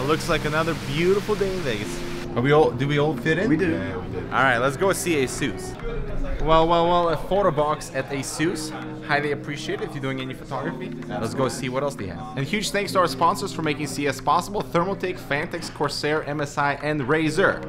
Looks like another beautiful day in Vegas. Did we all fit in? We did. Yeah, we did. All right, let's go see ASUS. Well, a photo box at ASUS. Highly appreciate it if you're doing any photography. Absolutely. Let's go see what else they have. And huge thanks to our sponsors for making CES possible: Thermaltake, Phanteks, Corsair, MSI, and Razer.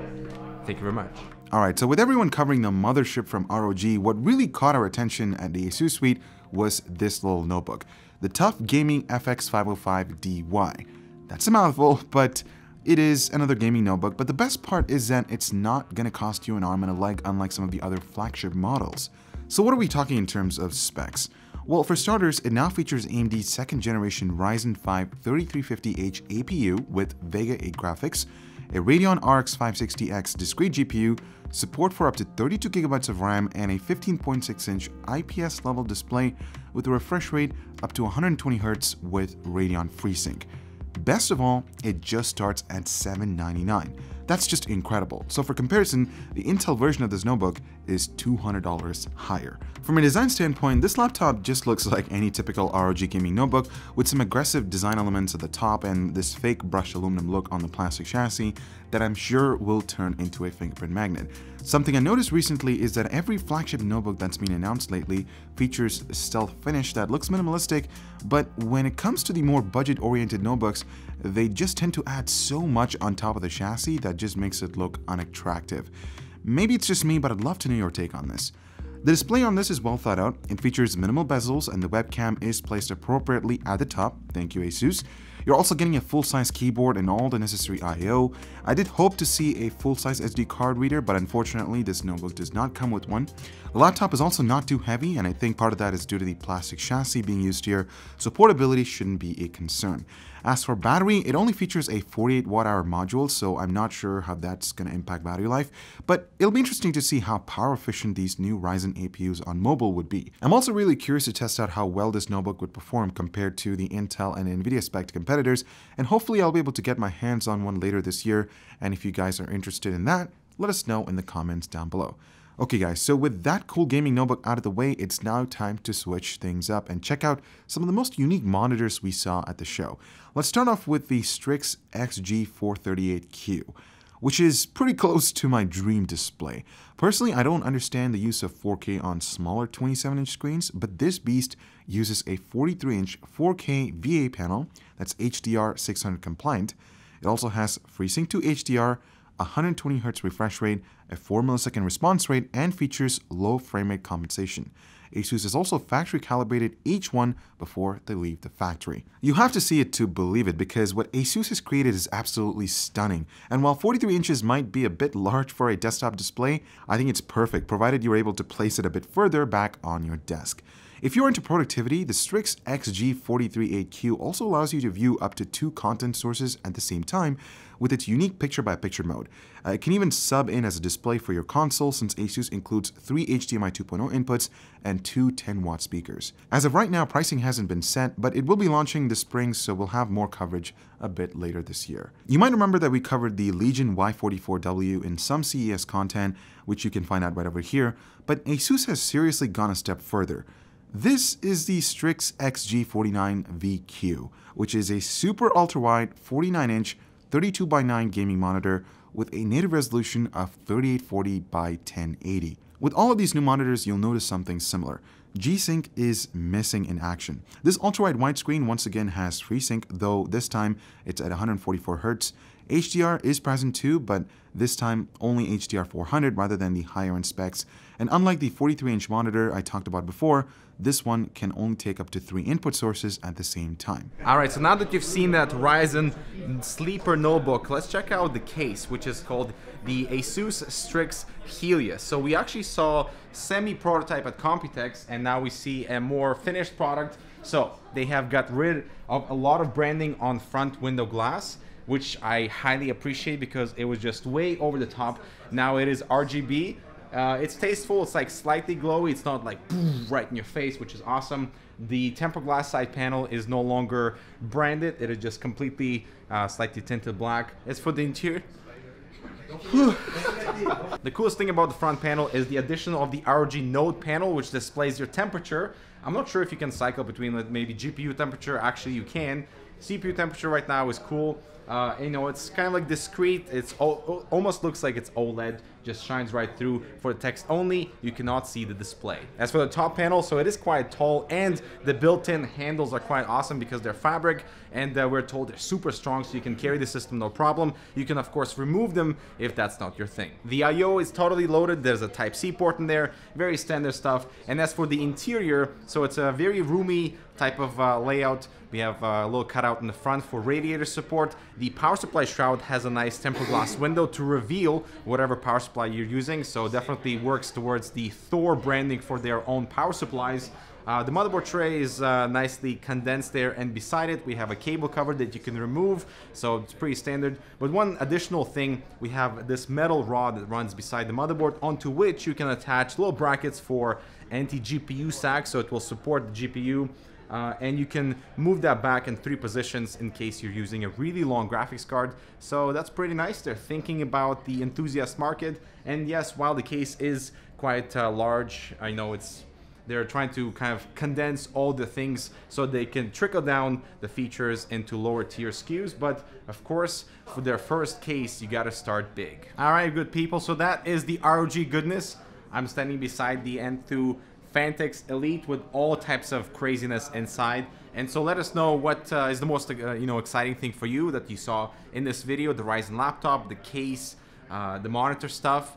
Thank you very much. Alright, so with everyone covering the mothership from ROG, what really caught our attention at the ASUS suite was this little notebook, the TUF Gaming FX505DY. That's a mouthful, but it is another gaming notebook, but the best part is that it's not going to cost you an arm and a leg unlike some of the other flagship models. So what are we talking in terms of specs? Well, for starters, it now features AMD's second generation Ryzen 5 3350H APU with Vega 8 graphics, a Radeon RX 560X discrete GPU, support for up to 32GB of RAM, and a 15.6-inch IPS level display with a refresh rate up to 120Hz with Radeon FreeSync. Best of all, it just starts at $799. That's just incredible. So for comparison, the Intel version of this notebook is $200 higher. From a design standpoint, this laptop just looks like any typical ROG gaming notebook with some aggressive design elements at the top and this fake brushed aluminum look on the plastic chassis that I'm sure will turn into a fingerprint magnet. Something I noticed recently is that every flagship notebook that's been announced lately features a stealth finish that looks minimalistic, but when it comes to the more budget-oriented notebooks, they just tend to add so much on top of the chassis that just makes it look unattractive. Maybe it's just me, but I'd love to know your take on this. The display on this is well thought out. It features minimal bezels and the webcam is placed appropriately at the top. Thank you, ASUS. You're also getting a full-size keyboard and all the necessary I/O. I did hope to see a full-size SD card reader, but unfortunately this notebook does not come with one. The laptop is also not too heavy, and I think part of that is due to the plastic chassis being used here, so portability shouldn't be a concern. As for battery, it only features a 48 watt-hour module, so I'm not sure how that's going to impact battery life, but it'll be interesting to see how power efficient these new Ryzen APUs on mobile would be. I'm also really curious to test out how well this notebook would perform compared to the Intel and Nvidia spec competitors, and hopefully I'll be able to get my hands on one later this year, and if you guys are interested in that, let us know in the comments down below. Okay guys, so with that cool gaming notebook out of the way, it's now time to switch things up and check out some of the most unique monitors we saw at the show. Let's start off with the Strix XG438Q, which is pretty close to my dream display. Personally, I don't understand the use of 4K on smaller 27-inch screens, but this beast uses a 43-inch 4K VA panel that's HDR 600 compliant. It also has FreeSync to HDR, 120Hz refresh rate, a 4 millisecond response rate, and features low frame rate compensation. ASUS has also factory calibrated each one before they leave the factory. You have to see it to believe it, because what ASUS has created is absolutely stunning. And while 43 inches might be a bit large for a desktop display, I think it's perfect, provided you're able to place it a bit further back on your desk. If you're into productivity, the Strix XG438Q also allows you to view up to 2 content sources at the same time with its unique picture-by-picture mode. It can even sub in as a display for your console, since ASUS includes 3 HDMI 2.0 inputs and 2 10-watt speakers. As of right now, pricing hasn't been set, but it will be launching this spring, so we'll have more coverage a bit later this year. You might remember that we covered the Legion Y44W in some CES content, which you can find out right over here, but ASUS has seriously gone a step further. This is the Strix XG49VQ, which is a super ultra-wide 49-inch 32:9 gaming monitor with a native resolution of 3840 by 1080. With all of these new monitors, you'll notice something similar. G-Sync is missing in action. This ultra-wide widescreen once again has FreeSync, though this time it's at 144Hz. HDR is present too, but this time only HDR 400 rather than the higher end specs. And unlike the 43-inch monitor I talked about before, this one can only take up to 3 input sources at the same time. Alright, so now that you've seen that Ryzen sleeper notebook, let's check out the case, which is called the ASUS Strix Helios. So we actually saw semi-prototype at Computex, and now we see a more finished product. So they have got rid of a lot of branding on front window glass, which I highly appreciate because it was just way over the top. Now it is RGB. It's tasteful, it's like slightly glowy, it's not like right in your face, which is awesome. The tempered glass side panel is no longer branded, it is just completely slightly tinted black. As for the interior, the coolest thing about the front panel is the addition of the ROG node panel, which displays your temperature. I'm not sure if you can cycle between maybe GPU temperature. Actually you can. CPU temperature right now is cool. You know, it's kind of like discreet. It's almost looks like it's OLED, just shines right through. For the text only, you cannot see the display. As for the top panel, so it is quite tall, and the built-in handles are quite awesome because they're fabric, and we're told they're super strong, so you can carry the system no problem. You can of course remove them if that's not your thing. The I/O is totally loaded. There's a Type-C port in there, very standard stuff. And as for the interior, so it's a very roomy type of layout. We have a little cutout in the front for radiator support. The power supply shroud has a nice tempered glass window to reveal whatever power supply you're using, so definitely works towards the Thor branding for their own power supplies. The motherboard tray is nicely condensed there, and beside it we have a cable cover that you can remove, so it's pretty standard. But one additional thing, we have this metal rod that runs beside the motherboard, onto which you can attach little brackets for anti-GPU sag, so it will support the GPU. And you can move that back in 3 positions in case you're using a really long graphics card. So that's pretty nice. They're thinking about the enthusiast market. And yes, while the case is quite large, I know they're trying to kind of condense all the things so they can trickle down the features into lower tier SKUs. But of course, for their first case, you gotta start big. All right, good people. So that is the ROG goodness. I'm standing beside the Enthoo Phanteks Elite with all types of craziness inside. And so let us know what is the most exciting thing for you that you saw in this video: the Ryzen laptop, the case, the monitor stuff.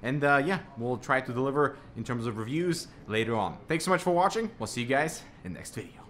And yeah, we'll try to deliver in terms of reviews later on. Thanks so much for watching. We'll see you guys in the next video.